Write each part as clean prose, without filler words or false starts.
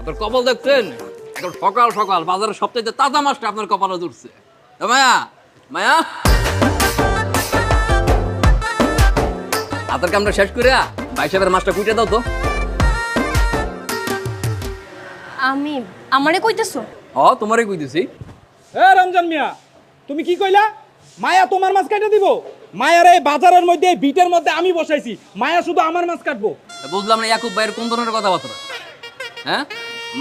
আপনার কপাল দেখছেন? এখন সকাল সকাল বাজারের সবচেয়ে তাজা মাছটা আপনার কপালে ধরছে। মায়া মায়া হাতের কামটা শেষ করে ভাই সাহেবের মাছটা কুইটে দাও তো। আমি আমারে কইতেছো? তোমারই কইতেছি। রমজান মিয়া, তুমি কি কইলা? মায়া তোমার মাছ কাটে দিব? মায়ার এই বাজারের মধ্যে বিটের মধ্যে আমি বসাইছি, মায়া শুধু আমার মাছ কাটবো? বুঝলাম না ইয়াকুব ভাইয়ের কোন ধরনের কথাবার্তা। হ্যাঁ,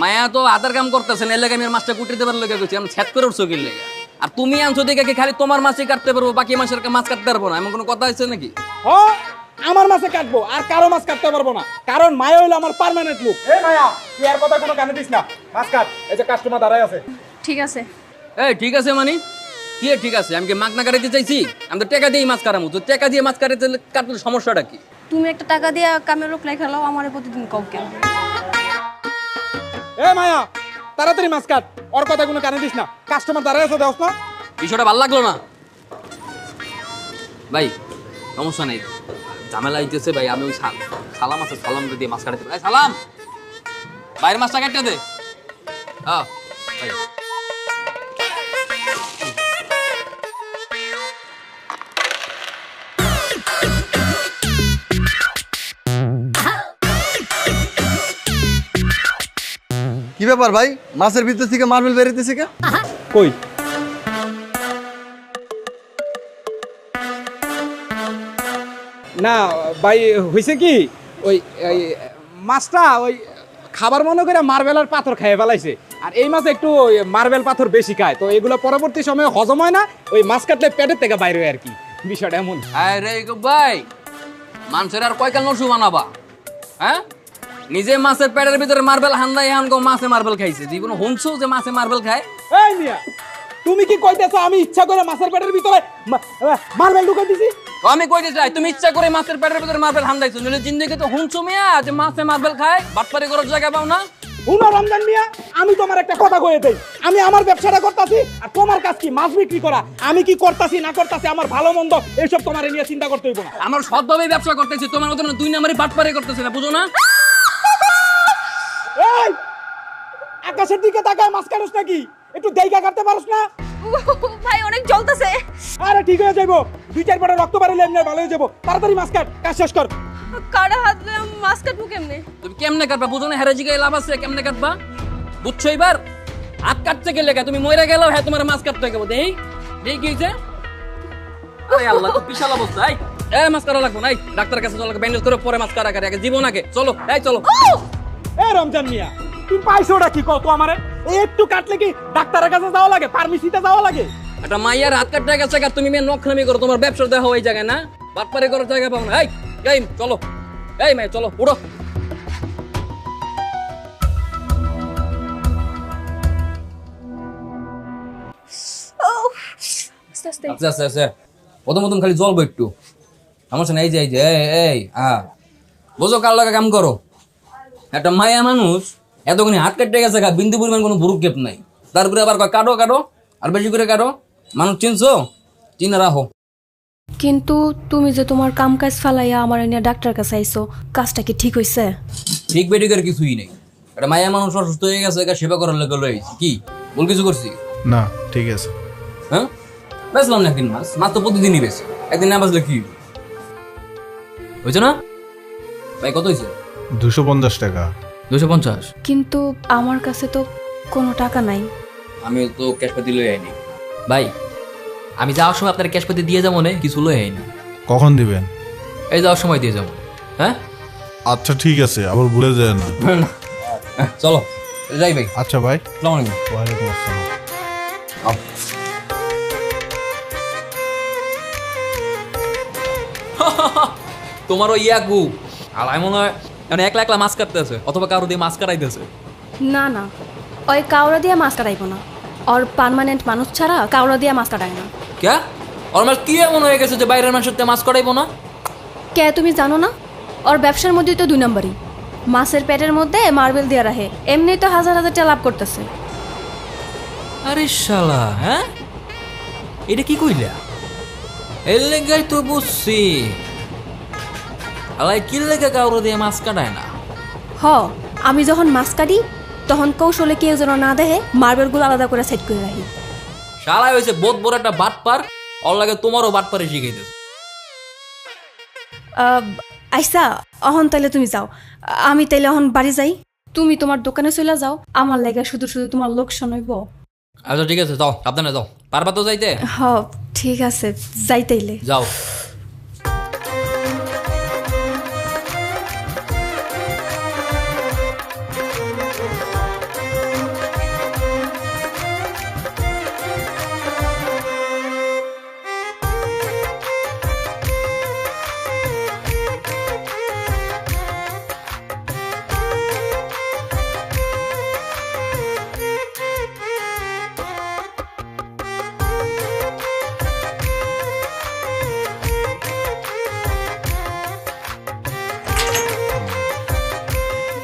মায়া তো আদার কাম করতেছেন, এর লেগে আমি মাছটা কুটিতে পারলে লেগে গেছি, আমি ছেদ করে উঠছো কি লেগে। আর তুমি আনছো দেখে কি খালি তোমার মাছই কাটতে পারবো, বাকি মাছের মাছ কাটতে পারবো না, এমন কোনো কথা আছে নাকি? আমার মাছে কাটবো, আর কারো মাছ কাটতে পারবো না, কারণ মায়া হইলো আমার পার্মানেন্ট লুক। এই মায়া, তুই আর কথা কোনো কানে দিস না, মাছ কাট। এই যে কাস্টমার দাঁড়ায় আছে। ঠিক আছে। এই ঠিক আছে মানে কি ঠিক আছে? আমি কি মাগনা কাটাইতে চাইছি? আমি তো টাকা দিয়ে মাছ কাটামো, তো টাকা দিয়ে মাছ কাটাইতে কাটলে সমস্যাটা কি? তুমি একটা টাকা দিয়া কামের লোক লাই খেলাও, আমারে প্রতিদিন কও কেন? এ মায়া, তাড়াতাড়ি মাছ কাট, ওর কথা কোনো কানে দিস না, কাস্টমার দাঁড়ায় আছে, দেখছ না? বিষয়টা ভালো লাগলো না ভাই। সমস্যা নেই, ঝামেলা হইতেছে ভাই। আমি ওই সালাম আছে, সালাম দিয়ে মাছ কাটাতে পারি। সালাম, বাইরের মাছটা কাটতে দে। ভাই কি ব্যাপার ভাই, মাছের ভিতর থেকে মার্বেল বেরিয়েছে কে? কই না ভাই, হয়েছে কি, ওই মাছটা ওই খাবার মনে করে মার্বেল আর পাথর খেয়ে ফেলাইছে। আর এই মাছ একটু মার্বেল পাথর বেশি খায়, তো এগুলো পরবর্তী সময়ে হজম হয় না, ওই মাছ কাটলে পেটের থেকে বাইরে হয় আর কি, বিষয়টা এমন। আরে ভাই, মানুষের আর কয়কাল নসু বানাবা? হ্যাঁ, নিজে মাছের পেটের ভিতরে মার্বেল হান্দাই হানগো মাছে মার্বেল খাইছে। জীবনে হুনছো যে মাছে মার্বেল খায়? এই মিয়া, তুমি কি কইতেছো আমি ইচ্ছা করে মাছের পেটের ভিতরে মার্বেল ঢুকাই দিছি? আমি কইতে চাই তুমি ইচ্ছা করে মাছের পেটের ভিতরে মার্বেল হান্দাইছো, নইলে জিন্দেগি তো হুনছো মিয়া যে মাছে মার্বেল খায়। বাটপারি করার জায়গা পাও না? শুনো রমজান মিয়া, আমি তোমার একটা কথা কয়ে দেই, আমি আমার ব্যবসাটা করতেছি, আর তোমার কাজ কি মাছ বিক্রি করা। আমি কি করতেছি না করতেছি, আমার ভালো মন্দ এইসব তোমার নিয়ে চিন্তা করতে হইব না। আমার সৎভাবে ব্যবসা করতেছি, তোমার মতো দুই নাম্বারই বাটপারি করতেছি না, বুঝো না? এই আকাশের দিকে তাকায় মাছ কাটছ নাকি? একটু দেইকা কাটতে পারছ না? ভাই অনেক জ্বলতেছে। আরে ঠিক হয়ে যাইবো, 2-4 ফোঁটা রক্ত বাড়িলে এমনি ভালো হয়ে যাবো। তাড়াতাড়ি মাছ কাট, কাজ শেষ কর। কাটা হাত দিয়ে মাছ কাটবো কেমনে? তুমি কেমনে কাটবা বুঝো না? হেরে জিগায় লাভ আছে? কেমনে কাটবা বুঝছো এবার? হাত কাটতে গেলে তুমি মরে গেলেও হ্যাঁ তোমার মাছ কাটতে গেবো। দেই দেই কি হইছে? আরে আল্লাহ, তো বিশাল অবস্থা। এই মাছ কাটা লাগবো নাই, ডাক্তারের কাছে চলো, ব্যান্ডেজ করে পরে মাছ কাটা আগে জীবন আগে। চলো এই চলো। এ রমজান মিয়া, তুমি পাইছোটা কি কত আমারে? একটু কাটলে কি ডাক্তারের কাছে যাওয়া লাগে, ফার্মেসিতে যাওয়া লাগে? একটা মাইয়ার হাত কাটতে গেছে আর তুমি মেয়ে নখনামি করো, তোমার ব্যবসার দেখা ওই জায়গায় না, বাটপারি করার জায়গা পাও না। এই চলো, এই মেয়ে চলো, উড়ো। আস্তে আস্তে। আচ্ছা আচ্ছা আচ্ছা, প্রথম প্রথম খালি জ্বলবো একটু, সমস্যা নেই। এই যে বোঝো কার লাগে কাম করো। একটা মায়া মানুষ এতখানি হাত কাটতে গেছে, বিন্দু পরিমাণ কোনো ভুরুক্ষেপ নাই, তারপরে আবার কয় কাটো কাটো, আর বেশি করে কাটো। মানুষ চিনছো? চিনে রাখো। কিন্তু তুমি যে তোমার কাম কাজ ফালাইয়া আমার নিয়ে ডাক্তার কাছে আইছো, কাজটা কি ঠিক হইছে? ঠিক বেটিকের কিছুই নেই। একটা মায়া মানুষ অসুস্থ হয়ে গেছে, সেবা করার লেগে লইছি। কি ভুল কিছু করছি? না, ঠিক আছে। হ্যাঁ, বেচলাম না একদিন মাছ, মাছ তো প্রতিদিনই বেশি, একদিন না বাঁচলে কি হয়েছে না? ভাই কত হয়েছে? 250 টাকা। 250? কিন্তু আমার কাছে তো কোনো টাকা নাই। আমি তো ক্যাশ পাতি লই আইনি। ভাই, আমি যাওয়ার সময় আপনার ক্যাশ পাতি দিয়ে যাবো না, কিছু লই আইনি। কখন দিবেন? এই যাওয়ার সময় দিয়ে যাবো। হ্যাঁ আচ্ছা ঠিক আছে, আবার ভুলে যায় না। চলো যাই ভাই। আচ্ছা ভাই, আসসালামু আলাইকুম। ওয়ালাইকুম আসসালাম। তোমার ওই ইয়াকু আলাই মনে হয় মানে একলা একলা মাছ কাটতেছে, অথবা কারো দিয়ে মাছ কাটাইতেছে। না না, ওই কাউরা দিয়ে মাছ কাটাইবো না, ওর পার্মানেন্ট মানুষ ছাড়া কাউরা দিয়ে মাছ কাটায় না। কে ওর মাছ কি এমন হয়ে গেছে যে বাইরের মানুষের দিয়ে মাছ কাটাইবো না? কে তুমি জানো না? ওর ব্যবসার মধ্যেই তো 2 নম্বরই, মাছের পেটের মধ্যে মার্বেল দিয়ে রাখে, এমনি তো হাজার হাজার টাকা লাভ করতেছে। আরে শালা, হ্যাঁ এটা কি কইলা? এর লেগাই তো বুঝছি আলাই কি লেগে কারো দিয়ে মাছ কাটায় না। হ, আমি যখন মাছ কাটি তখন কৌশলে কেউ যেন না দেখে মার্বেলগুলো আলাদা করে সেট করে রাখি। শালাই হয়েছে বোধ বড় একটা বাটপার, ওর লাগে তোমারও বাটপারে শিখাইতেছে। আইসা অহন তাইলে তুমি যাও, আমি তাইলে অহন বাড়ি যাই। তুমি তোমার দোকানে চলে যাও, আমার লাগে শুধু শুধু তোমার লোকসান হইব। আচ্ছা ঠিক আছে, যাও সাবধানে যাও। পারবা তো যাইতে? হ ঠিক আছে, যাই তাইলে। যাও।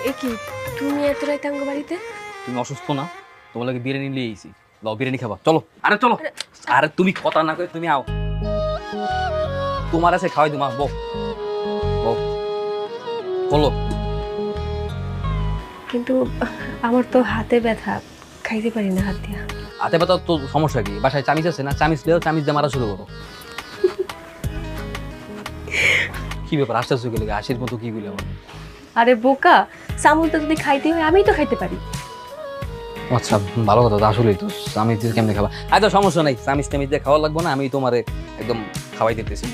এ কি তুমি এত রাত আঙ্গ বাড়িতে? তুমি অসুস্থ না? তোমার লাগে বিরিয়ানি নিয়ে এসেছি, লাও বিরিয়ানি খাবা, চলো। আরে চলো, আরে তুমি কথা না করে তুমি আও, তোমার আছে খাওয়াই দিমা। বউ বউ বলো। কিন্তু আমার তো হাতে ব্যথা, খাইতে পারি না হাত দিয়া। হাতে পাতা তো সমস্যা কি? বাসায় চামিচ আছে না? চামিচ লেও চামিচ দিয়ে মারা শুরু করো। কি ব্যাপার হাসতেছো কি লাগে? হাসির মতো কি বলে আমার? আরে বোকা, চামচটা যদি খাইতে হয় আমি তো খাইতে পারি। আচ্ছা ভালো কথা, আসলেই তো চামিচ দিয়ে কেমনে খাবা? আচ্ছা সমস্যা নাই, চামিচ টামিচ দিয়ে খাওয়া লাগবে না, আমি তোমারে একদম খাওয়াই দিতেছি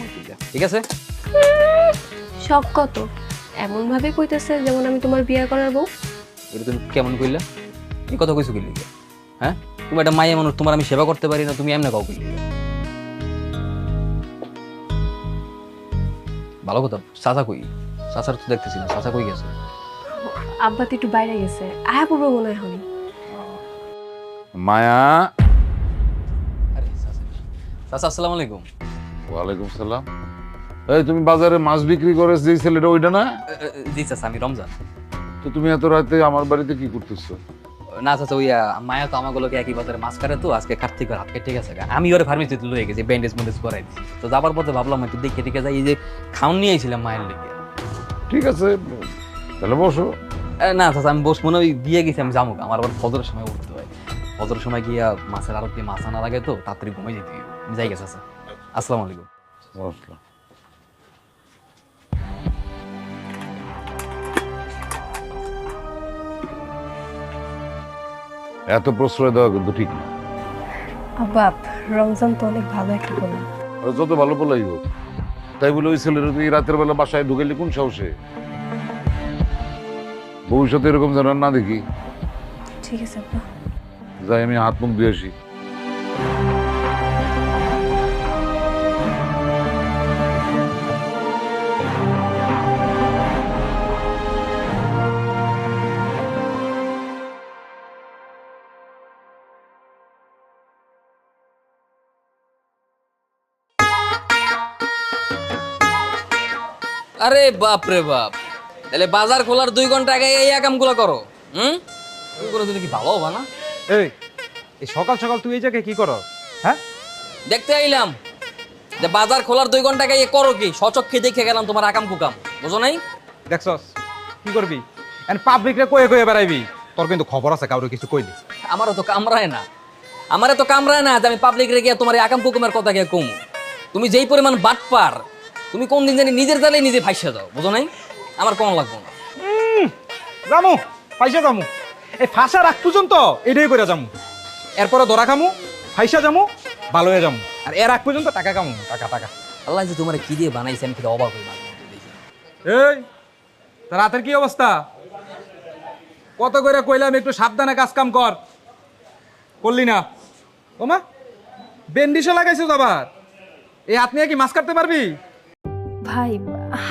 ঠিক আছে? শখ কত এমন ভাবে কইতেছে যেমন আমি তোমার বিয়ে করার বউ। এটা তুমি কেমন কইলা? এই কথা কইছো কি লিগে? হ্যাঁ, তুমি একটা মাইয়া মানুষ, তোমার আমি সেবা করতে পারি না, তুমি এমনি কাউ কইলি? ভালো কথা। চাচা কই? চাচার তো দেখতেছি না, চাচা কই গেছে? আব্বা তো একটু বাইরে গেছে, আয়া পড়বো মনে হয় এখনই। মায়া। আরে চাচা, চাচা আসসালামু আলাইকুম। ওয়ালাইকুম সালাম। এই তুমি বাজারে মাছ বিক্রি করে যে ছেলেটা ওইটা না? জি চাচা, আমি রমজান। তো তুমি এত রাতে আমার বাড়িতে কি করতেছো? না চাচা, ওই মায়া তো আমাগুলোকে একই বাজারে মাছ কাটে, তো আজকে কার্তিক হাত কেটে গেছে, আমি ওর ফার্মেসিতে লয়ে গেছি, ব্যান্ডেজ ম্যান্ডেজ করাই দিছি। তো যাবার পথে ভাবলাম একটু দেখে টেকে যাই, এই যে খাউন নিয়ে আইছিলাম মায়ের লেগে। ঠিক আছে, তাহলে বসো। না চাচা, আমি বসবো না, ওই দিয়ে গেছি, আমি যাবো। আমার আবার ফজরের সময় উঠতে হয়, ফজরের সময় গিয়া মাছের আড়ত দিয়ে মাছ আনা লাগে, তো তাড়াতাড়ি ঘুমাই যেতে হবে। আমি যাই গেছে চাচা, আসসালামু আলাইকুম। বসলাম। এত প্রশ্রয় দেওয়া কিন্তু ঠিক না। আব্বা, রমজান তো অনেক ভালো একটা বলে। আর যত ভালো বলাই হোক, তাই বলে ওই ছেলের তুই রাতের বেলা বাসায় ঢুকেলি কোন সাহসে? ভবিষ্যতে এরকম যেন আর না দেখি। ঠিক আছে আব্বা। যাই আমি হাত মুখ ধুয়ে আসি। আরে বাপ রে বাপ, তাহলে বাজার খোলার 2 ঘন্টা আগে এই কামগুলো করো? তুমি করে দিলে কি ভালো হবা না? এই এই সকাল সকাল তুই এই জায়গায় কি করো? হ্যাঁ, দেখতে আইলাম যে বাজার খোলার 2 ঘন্টা আগে করো কি, সচক্ষে দেখে গেলাম তোমার আকাম কুকাম, বুঝো নাই? দেখছস কি করবি? এন্ড পাবলিকরে কয়ে কয়ে বেড়াইবি, তোর কিন্তু খবর আছে কাউরে কিছু কইলি। আমারও তো কামড়ায় না, আমারে তো কামড়ায় না যে আমি পাবলিক রে গিয়ে তোমার এই আকাম কুকুমের কথা গিয়ে কমু। তুমি যেই পরিমাণ বাটপার, তুমি কোন দিন জানি নিজের জালে নিজে ফাইসা যাও, বুঝো নাই? আমার কোন লাগবো না। জামু ফাইসা জামু, এই ফাঁসা রাখ পর্যন্ত এটাই করে জামু, এরপরে ধরা খামু, ফাইসা জামু, ভালো হয়ে যামু, আর এর আগ পর্যন্ত টাকা কামু, টাকা টাকা। আল্লাহ যে তোমার কি দিয়ে বানাইছে আমি খেতে অবাক হই মাঝে মধ্যে দেখি। এই তোর রাতের কি অবস্থা? কত করে কইলাম একটু সাবধানে কাজ কাম কর, করলি না? ওমা বেন্ডিশও লাগাইছো আবার, এই হাত নিয়ে কি মাছ কাটতে পারবি? ভাই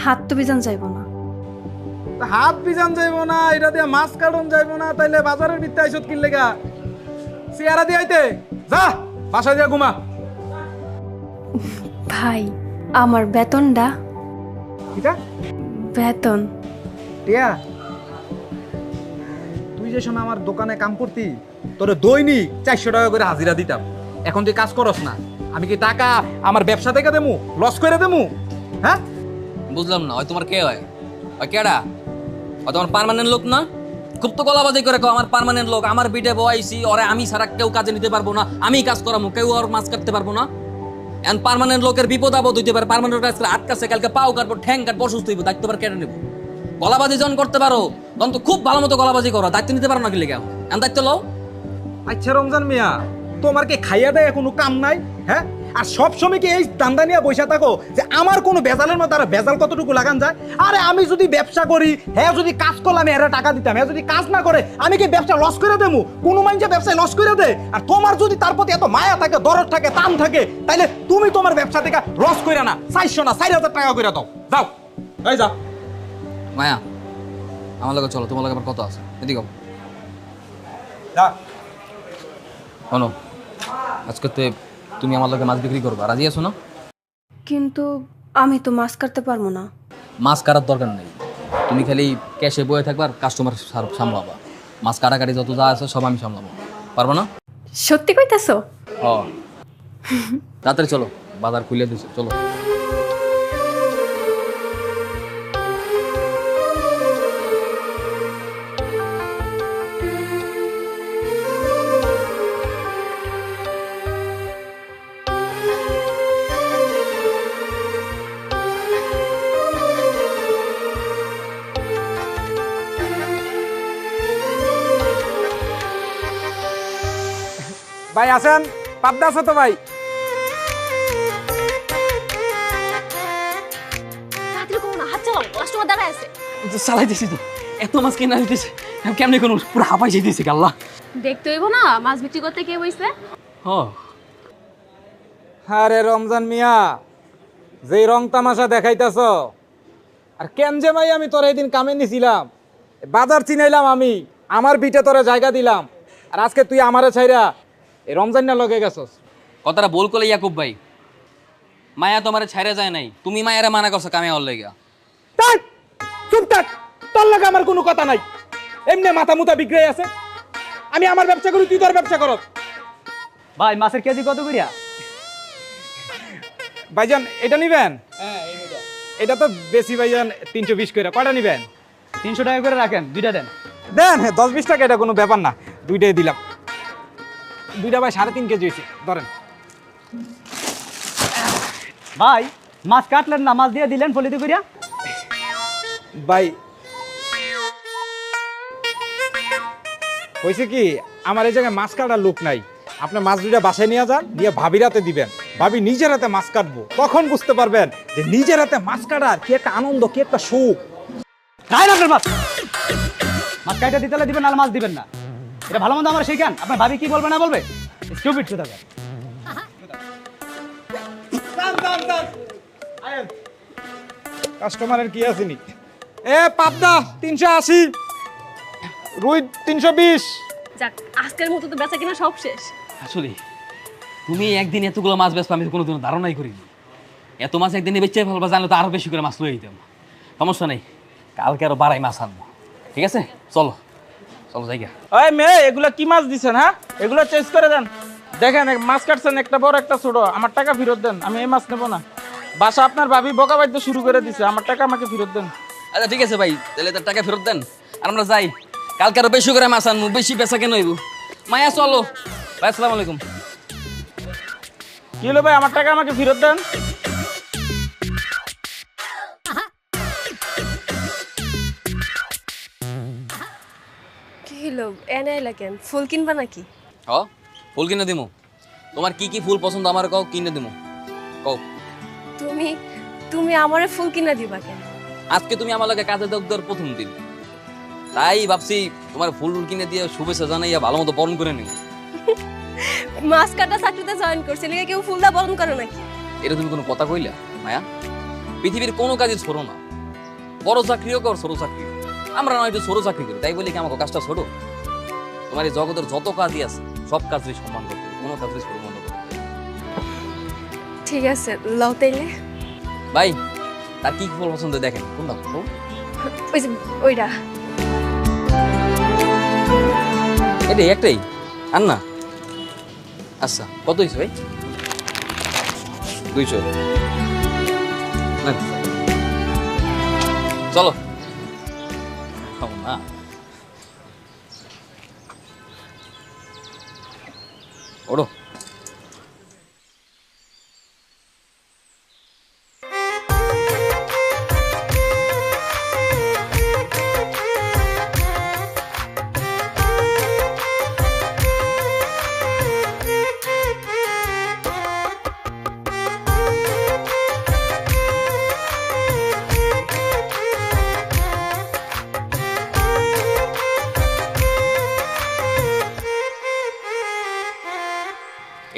হাত তো বিজান যাইব না। তা হাত বিজান যাইব না, এটা দিয়ে মাছ কাটন যাইব না, তাইলে বাজারের ভিত্তি আইসত কিনলে গা চেয়ারা দিয়ে আইতে যা, বাসা দিয়ে ঘুমা। ভাই আমার বেতনটা, কিটা বেতন টিয়া, তুই যে সময় আমার দোকানে কাম করতি, তোর দৈনিক 400 টাকা করে হাজিরা দিতাম, এখন তুই কাজ করস না, আমি কি টাকা আমার ব্যবসা থেকে দেমু, লস করে দেমু? হ্যাঁ বুঝলাম না, ওই তোমার কে হয়? ওই কেডা? ওই তোমার পার্মানেন্ট লোক না? খুব তো গলাবাজি করে কও আমার পার্মানেন্ট লোক, আমার বিটে বয়াইছি, ওরে আমি ছাড়া কেউ কাজে নিতে পারবো না, আমি কাজ করামু, কেউ ওর মাছ কাটতে পারবো না। এন্ড পার্মানেন্ট লোকের বিপদ আপদ হইতে পারে, পার্মানেন্ট আজকে আটকাছে, কালকে পাও কাটবো, ঠ্যাং কাটবো, অসুস্থ হইব, দায়িত্ব পার কেটে নেবো। গলাবাজি যখন করতে পারো তখন তো খুব ভালো মতো গলাবাজি করো, দায়িত্ব নিতে পারো না কি লেগে? এন্ড দায়িত্ব লও। আচ্ছা রমজান মিয়া, তোমার কি খাইয়া দেয় কোনো কাম নাই? হ্যাঁ, আর সব সময় কি এই দান্দা নিয়ে বসে থাকো যে আমার কোনো বেজালের মধ্যে আর বেজাল কতটুকু লাগান যায়? আরে আমি যদি ব্যবসা করি, হ্যাঁ যদি কাজ করলে আমি এরা টাকা দিতাম, হ্যাঁ যদি কাজ না করে আমি কি ব্যবসা লস করে দেবো? কোনো মানুষ ব্যবসায় লস করে দেয়? আর তোমার যদি তার প্রতি এত মায়া থাকে, দরদ থাকে, টান থাকে, তাইলে তুমি তোমার ব্যবসা থেকে লস করে না, 400 না 4000 টাকা করে দাও। যাও, এই যাও। মায়া, আমার লগে চলো, তোমার লগে আবার কত আছে, এদিকে যা। শোনো, আজকে তো তুমি আমার লগে মাছ বিক্রি করবা, রাজি আছো না? কিন্তু আমি তো মাছ কাটতে পারবো না। মাছ কাটার দরকার নেই, তুমি খালি ক্যাশে বয়ে থাকবা আর কাস্টমার সামলাবা। মাছ কাটাকাটি যত যা আছে সব আমি সামলাবো, পারবো না? সত্যি কইতাছো? ও তাড়াতাড়ি চলো, বাজার খুলে দিছে, চলো। ভাই আসেন, পাবদা আছে তো ভাই? তাড়াতাড়ি করো না, হাত চালাও, কাস্টমার দাঁড়ায় আছে। চালাইতেছি তো, এত মাছ কিনা দিতেছে, আমি কেমনি কোনো পুরো হাঁপাই যেতেছি গাল্লা। দেখতে হইব না মাছ বিক্রি করতে কে বইছে? আরে রমজান মিয়া, যেই রং তামাশা দেখাইতেছ, আর কেন যে ভাই আমি তোর এইদিন কামে নিছিলাম, বাজার চিনাইলাম আমি, আমার বিটে তোরে জায়গা দিলাম, আর আজকে তুই আমারে ছাইরা এই রমজান না লগে গেছস। কথাটা বল করলে ইয়াকুব ভাই, মায়া তোমার ছাইরা যায় নাই, তুমি মায়েরা মানা করছো কামে হল লেগা। থাক, চুপ থাক, তোর লগে আমার কোনো কথা নাই। এমনি মাথা মুথা বিগড়ে আছে, আমি আমার ব্যবসা করি, তুই তোর ব্যবসা করস। ভাই মাছের কেজি কত করিয়া? ভাইজান এটা নিবেন? এটা তো বেশি ভাইজান, 320 করে। কয়টা নিবেন? 300 টাকা করে রাখেন, দুইটা দেন। দেন, 10-20 টাকা, এটা কোনো ব্যাপার না, দুইটাই দিলাম। দুইটা ভাই 3.5 কেজি হয়েছে, ধরেন। ভাই মাছ কাটলেন না, মাছ দিয়ে দিলেন ফলিতে করিয়া। ভাই হয়েছে কি, আমার এই জায়গায় মাছ কাটার লোক নাই, আপনি মাছ দুইটা বাসায় নিয়ে যান, দিয়ে ভাবির হাতে দিবেন, ভাবি নিজের হাতে মাছ কাটবো, তখন বুঝতে পারবেন যে নিজের হাতে মাছ কাটার কি একটা আনন্দ, কি একটা সুখ। খাই না আপনার মাছ, মাছ কাইটা দিতে হলে দিবেন, আর মাছ দিবেন না। এটা ভালো মন্দ আমার শিখান, আপনার ভাবি কি বলবে না বলবে? স্টুপিড কথা। কাস্টমারের কি আসেনি? এ পাবদা 380, রুই 320। যাক, আজকের মতো তো বেচা কিনা সব শেষ। আসলে তুমি একদিন এতগুলো মাছ বেচবা আমি কোনোদিন ধারণাই করিনি। এত মাছ একদিনে বেচে ফেলবা, জানলে তো আরো বেশি করে মাছ লয়ে দিতাম। সমস্যা নেই, কালকে আরো বাড়াই মাছ আনবো, ঠিক আছে? চলো চলো জায়গা। ওই মেয়ে, এগুলা কি মাছ দিছেন? হ্যাঁ, এগুলো চেঞ্জ করে দেন। দেখেন মাছ কাটছেন, একটা বড় একটা ছোট, আমার টাকা ফেরত দেন, আমি এই মাছ নেবো না। বাসা আপনার ভাবি বকা বাদ্য শুরু করে দিছে, আমার টাকা আমাকে ফেরত দেন। আচ্ছা ঠিক আছে ভাই, তাহলে তার টাকা ফেরত দেন আর আমরা যাই, কালকে আরো বেশি করে মাছ আনবো, বেশি পেশা কেন হইব। মায়া চলো ভাই, আসসালামু আলাইকুম। কি হলো ভাই, আমার টাকা আমাকে ফেরত দেন। কি হলো, এনে লাগেন, ফুল কিনবা নাকি? হ, ফুল কিনে দিমু। তোমার কি কি ফুল পছন্দ আমার কও, কিনে দিমু, কও। তুমি তুমি আমারে ফুল কিনা দিবা কেন? আজকে তুমি আমার লগে কাজে যোগ দেওয়ার প্রথম দিন, তাই ভাবছি তোমার ফুল কিনে দিয়ে শুভেচ্ছা জানাইয়া ভালো মতো বরণ করে নিব। মাছ কাটা চাকরিতে জয়েন করছে, লিগে কেউ ফুল দা বরণ করে নাকি? এটা তুমি কোনো কথা কইলা মায়া? পৃথিবীর কোনো কাজই ছোট না, বড় চাকরিও কর, ছোট চাকরি। আমরা না একটু ছোট চাকরি করি, তাই বলি কি আমাকে কাজটা ছোট? তোমার এই জগতের যত কাজই আছে সব কাজই সম্মান করতে হবে, কোনো কাজই ছোট মনে করতে হবে। ঠিক আছে, লও তাইলে। ভাই তার কি ফুল পছন্দ দেখেন, কোনটা ফুল? ওই যে ওইটা। এটাই একটাই আর না? আচ্ছা কত হয়েছে ভাই? 200। চলো না ওঠো।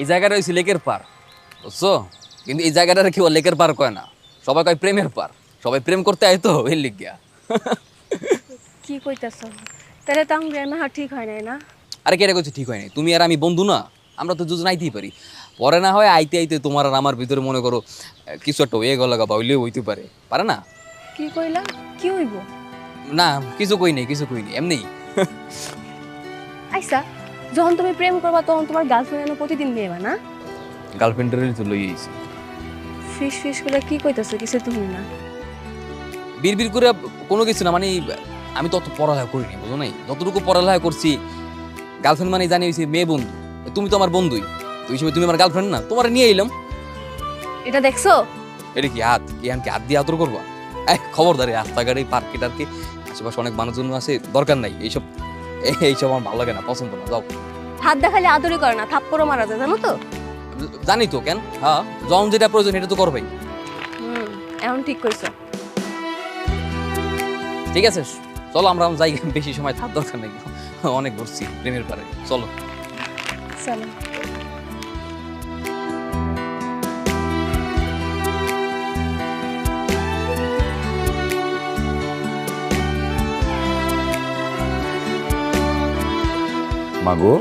এই জায়গাটা হয়েছে লেকের পার, বুঝছো? কিন্তু এই জায়গাটা কেউ লেকের পার কয় না, সবাই কয় প্রেমের পার। সবাই প্রেম করতে আয় তো এই লিগিয়া। কি কইতাছ? তাহলে তো আমার বিয়ে না ঠিক হয় নাই না? আরে কেটে করছি ঠিক হয়নি, তুমি আর আমি বন্ধু না? আমরা তো দুজন আইতেই পারি। পরে না হয় আইতে আইতে তোমার আর আমার ভিতরে মনে করো কিছু একটা হয়ে গেল বা হইলেও হইতে পারে, পারে না? কি কইলা? কি হইব? না কিছু কই নেই, কিছু কই নেই, এমনি। আইসা, যখন তুমি প্রেম করবা তখন তোমার গার্লফ্রেন্ড প্রতিদিন নিয়েবা না? গার্লফ্রেন্ডের তো লই আইছি। ফিস ফিস করে কি কইতাছো? কিছু তুমি না। বিড়বিড় করে কোনো কিছু না, মানে আমি তত পড়ালেখা করিনি, বুঝো নাই? যতটুকু পড়ালেখা করছি, গার্লফ্রেন্ড মানে জানি হয়েছে মেয়ে বন্ধু। তুমি তো আমার বন্ধুই, তো হিসেবে তুমি আমার গার্লফ্রেন্ড না? তোমার নিয়ে এলাম। এটা দেখছো? এটা কি হাত? কি আমি হাত দিয়ে আদর করবা? খবরদারি, রাস্তাঘাটে পার্কে টার্কে আশেপাশে অনেক মানুষজন আছে, দরকার নাই এইসব। এইসব আমার ভালো লাগে না, পছন্দ না। যাও। হাত দেখালে আদরই করে না, থাপ্পড়ও মারা যায়, জানো তো? জানি তো, কেন? হ্যাঁ, যখন যেটা প্রয়োজন এটা তো করবেই। এখন ঠিক কইছো। ঠিক আছে, চলো আমরা যাই, বেশি সময় থাকার দরকার নেই, অনেক ঘুরছি প্রেমের পারে। চলো চলো। মাগো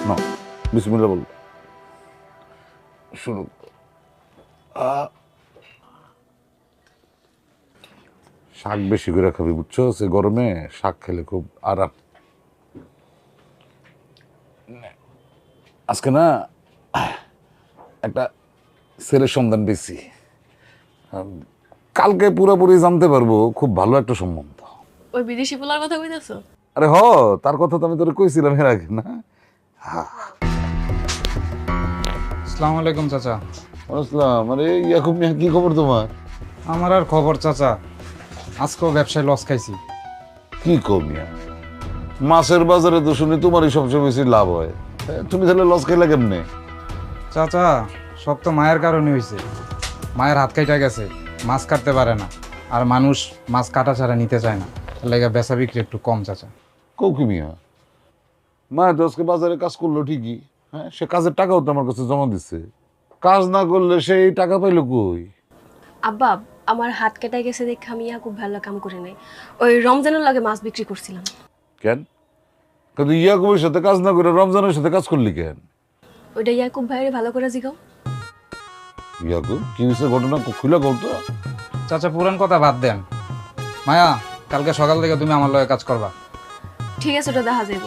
না, বিসমিল্লাহ বল। শুরু। শাক বেশি করে খাবি, বুঝছো? সে গরমে শাক খেলে খুব আরাম। আজকে না একটা ছেলের সন্ধান পেয়েছি, কালকে পুরোপুরি জানতে পারবো। খুব ভালো একটা সম্বন্ধ। ওই বিদেশি পোলার কথা কইতাছো? আরে হ, তার কথা তো আমি তোরে কইছিলাম এর আগে না? আসসালামু আলাইকুম চাচা। আসসালাম। আরে ইয়াকুব মিয়া, কি খবর তোমার? আমার আর খবর চাচা, আজকেও ব্যবসায় লস খাইছি। কি কমিয়া? মাছের বাজারে তো শুনি তোমারই সবচেয়ে বেশি লাভ হয়, তুমি তাহলে লস খাইলে কেমনে? চাচা সব তো মায়ের কারণে হয়েছে। মায়ের হাত কাটা গেছে, মাছ কাটতে পারে না, আর মানুষ মাছ কাটা ছাড়া নিতে চায় না, তার লাগে বেচা বিক্রি একটু কম চাচা। কৌকি মিয়া, মা তো আজকে বাজারে কাজ করলো ঠিকই, হ্যাঁ, সে কাজের টাকাও তো আমার কাছে জমা দিচ্ছে। কাজ না করলে সেই টাকা পাইলো কই? আব্বা, আমার হাত কেটে গেছে দেখে আমি খুব ভালো কাম করে নাই। ওই রমজানের লাগে মাছ বিক্রি করছিলাম। কেন? কিন্তু ইয়াকুবের সাথে কাজ না করে রমজানের সাথে কাজ করলি কেন? ওইটা ইয়াকুব ভাইয়ের ভালো করে জিগাও। ইয়াকুব কি হয়েছে ঘটনা খুলে বল তো। চাচা পুরান কথা বাদ দেন। মায়া, কালকে সকাল থেকে তুমি আমার লগে কাজ করবা। ঠিক আছে, ওটা দেখা যাইব,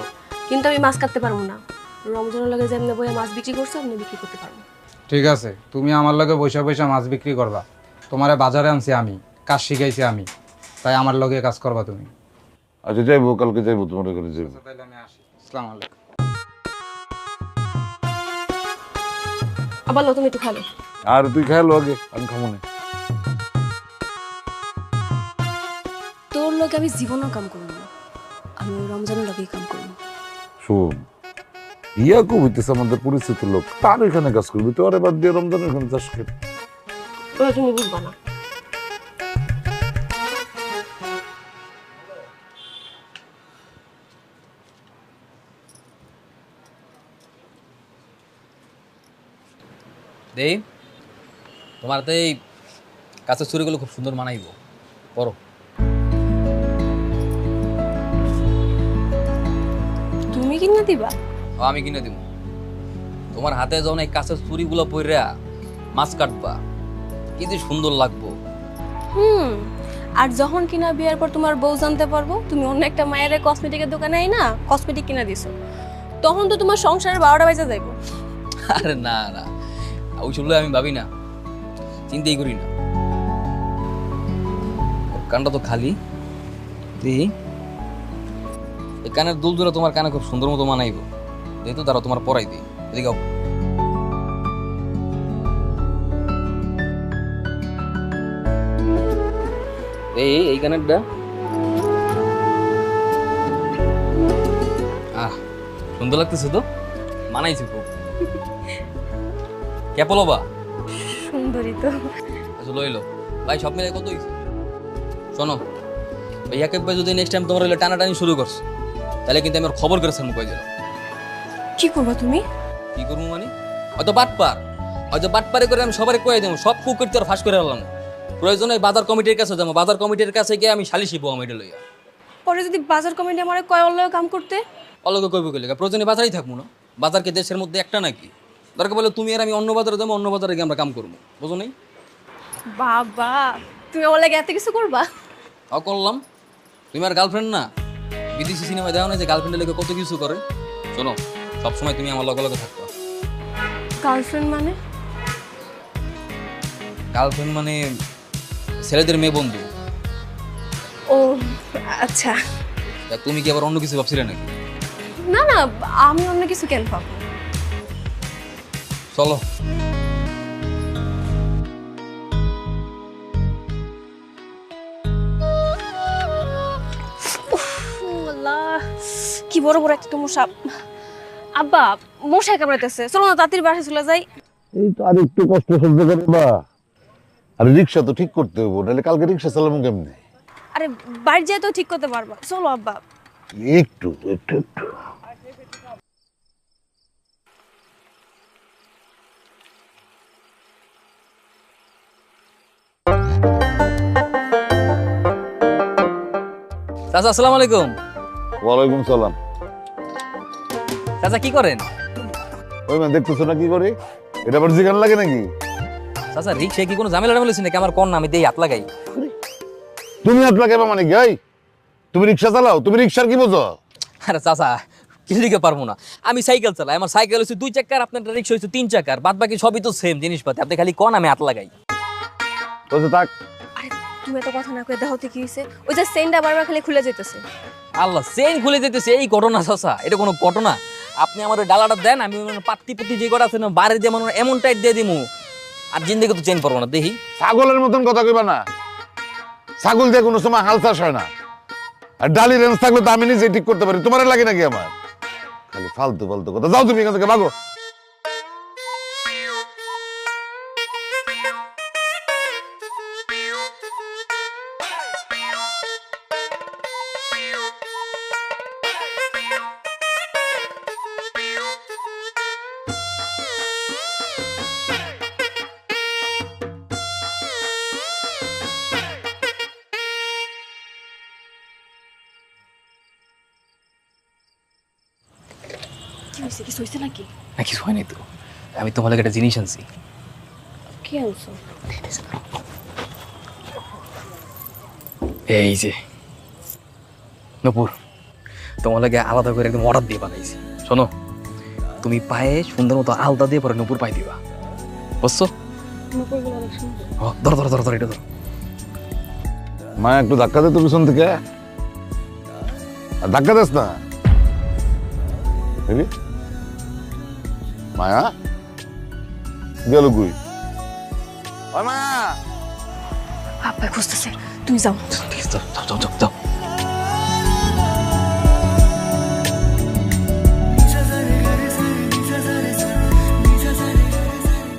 কিন্তু আমি মাছ কাটতে পারবো না। রমজানের লাগে যেমনি বইয়া মাছ বিক্রি করছো এমনি বিক্রি করতে পারবো। ঠিক আছে, তুমি আমার লগে বৈশা বৈশা মাছ বিক্রি করবা। তোমারে বাজারে আনছি আমি, কাজ শিখাইছি আমি, তাই আমার লগে কাজ করবা তুমি। আচ্ছা যাইবো, কালকে যাইবো, তোমার ঘরে যাইবো। তাহলে আমি আসি। আসসালামু আলাইকুম। আবার তুমি একটু খালো। আর তুই খাইলো আগে, আমি খাবো না। তোর লগে আমি জীবনও কাম করবো না, আমি রমজানের লগেই কাম করবো। শোন, ইয়াকুব হইতেছে আমাদের পরিচিত লোক, তার এখানে কাজ করবি, তো আরে বাদ দিয়ে রমজানের এখানে চাষ খেতে। ওটা তুমি বুঝবা না। দেই, তোমার তো এই কাছের চুরিগুলো খুব সুন্দর মানাইব, পরো। তুমি কিনে দিবা? আমি কিনে দিব। তোমার হাতে যখন এই কাছের চুরিগুলো পইরা মাছ কাটবা, কি যে সুন্দর লাগবো। আর যখন কিনা বিয়ার পর তোমার বউ জানতে পারবো তুমি অন্য একটা মায়ের কসমেটিকের দোকানে না কসমেটিক কিনা দিছো, তখন তো তোমার সংসারের 12টা বাজে যাইবো। আরে না না, ওইসব আমি ভাবি না, চিন্তাই করি না। কানটা তো খালি, এই কানের দুল ধরে তোমার কানে খুব সুন্দর মতো মানাইব, যেহেতু তারা তোমার পরাই দিই। এদিকে আও। এই গানেরটা সুন্দর লাগতেছে তো, মানাইছে খুব। কেপলো বা সুন্দরী তো। আচ্ছা লইলো ভাই, সব মিলে কত হয়েছে? শোনো ভাইয়াকে ভাই যদি নেক্সট টাইম তোমার হইলে টানাটানি শুরু করছো, তাহলে কিন্তু আমি ওর খবর করেছেন মুখ দিলাম। কি করবা তুমি? কি করবো মানে? হয়তো বাটপারে করে আমি সবাই কয়ে দেবো, সব কুক করতে আর ফাঁস করে আনলাম। প্রয়োজনে বাজার কমিটির কাছে যাবো, বাজার কমিটির কাছে গিয়ে আমি সালিশি বউ আমি এটা লইয়া। পরে যদি বাজার কমিটি আমার কয় অল্লয় কাম করতে, অলগে কইব কইলে প্রয়োজনে বাজারেই থাকবো না। বাজার কি দেশের মধ্যে একটা নাকি? দরকার বলে তুমি আর আমি অন্য বাজারে যাবো, অন্য বাজারে গিয়ে আমরা কাম করবো, বুঝো নাই? বাবা তুমি আমার লাগে এত কিছু করবা? করলাম। তুমি আর গার্লফ্রেন্ড না? বিদেশি সিনেমায় দেওয়া না যে গার্লফ্রেন্ডের লেগে কত কিছু করে। শোনো, সবসময় তুমি আমার লগে লগে থাকবা। গার্লফ্রেন্ড মানে? গার্লফ্রেন্ড মানে ছেলেদের মেয়ে বন্ধু। ও আচ্ছা। তা তুমি কি আবার অন্য কিছু ভাবছিলে নাকি? না না, আমি অন্য কিছু কেন ভাববো। চলো। আল্লাহ, কি বড় বড় একটা তো মশা। আব্বা মশাই কামড়াইতেছে, চলো না তাড়াতাড়ি বাসায় চলে যাই। এই তো আর একটু কষ্ট সহ্য করে বা। আর রিক্সা তো ঠিক করতে হবো, নাহলে কালকে রিক্সা চালাবো কেমনে? আরে বাড়ি যেয়ে তো ঠিক করতে পারবা, চলো আব্বা। একটু একটু একটু চাচা আসসালামু আলাইকুম। ওয়ালাইকুম সালাম। চাচা কি করেন? ওই মানে দেখতেছো না কি করে? এটা আবার জিগান লাগে নাকি? চাচা রিক্সায় কি কোনো ঝামেলা টামেলা নাকি? আমার কোন আমি দেই হাত লাগাই। তুমি হাত লাগাইবা মানে গাই? তুমি রিক্সা চালাও? তুমি রিক্সার কি বোঝো? আরে চাচা কিলিকে পারবো না, আমি সাইকেল চালাই। আমার সাইকেল হচ্ছে 2 চাকার, আপনার রিক্সা হচ্ছে 3 চাকার। বাদ বাকি সবই তো সেম জিনিসপাতি। আপনি খালি কোন আমি হাত লাগাই। তো থাক। আরে তুমি এত কথা না কয়ে দেখাতে কি হইছে? ওই যে চেইনটা বারবার খালি খুলে যেতেছে। আল্লাহ, চেইন খুলে যেতেছে এই ঘটনা চাচা? এটা কোনো ঘটনা? আপনি আমার ওই ডালাটা দেন, আমি পাত্তি পুত্তি যে কটা আছে না বাড়ি দিয়ে মনে এমন টাইট দিয়ে দিমু, আর জিন্দেগি তো চেইন পারবো না। দেখি ছাগলের মতন কথা কইবা না। ছাগল দিয়ে কোনো সময় হাল চাষ হয় না। আর ডালি রেঞ্জ থাকলে তো আমি নিজে ঠিক করতে পারি, তোমার লাগে নাকি আমার? খালি ফালতু ফালতু কথা। যাও তুমি এখান থেকে ভাগো। কি হইছে? কিছু হইছে নাকি? না কিছু হয়নি তো, আমি তোমার লাগে একটা জিনিস আনছি। কি আনছো? এই যে নপুর, তোমার লাগে আলাদা করে একদম অর্ডার দিয়ে বানাইছি। শোনো, তুমি পায়ে সুন্দর মতো আলতা দিয়ে পরে নপুর পাই দিবা, বুঝছো? ধরো ধরো ধরো ধরো, এটা ধরো। মা একটু ধাক্কা দে তো পিছন থেকে। আর ধাক্কা দিস না। মায়া গেল কই? মায়া আব্বা খুঁজতেছে, তুমি যাও। যাও যাও যাও যাও।